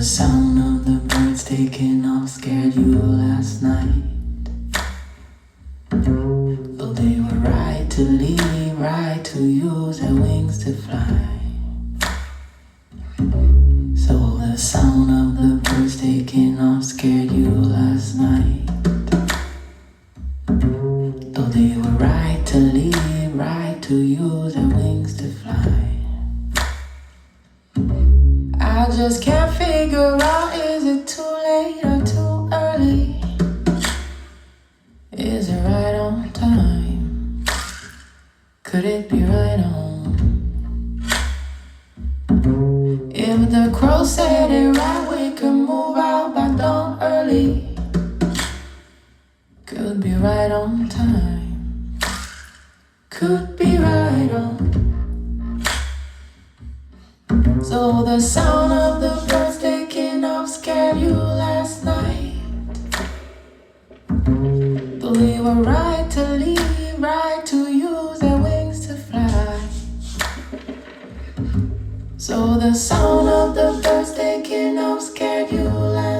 sound of the birds taking off scared you last night. Though they were right to leave, right to use their wings to fly. So the sound of the birds taking off scared you last night. Though they were right to leave, right to use their wings to fly. I just can't figure out, is it too late or too early? Is it right on time? Could it be right on? If the crow said it right, we could move out by dawn early. Could be right on time. Could be right on. So the sound of the birds taking off scared you last night. Though they were right to leave, right to use their wings to fly. So the sound of the birds taking off scared you last night.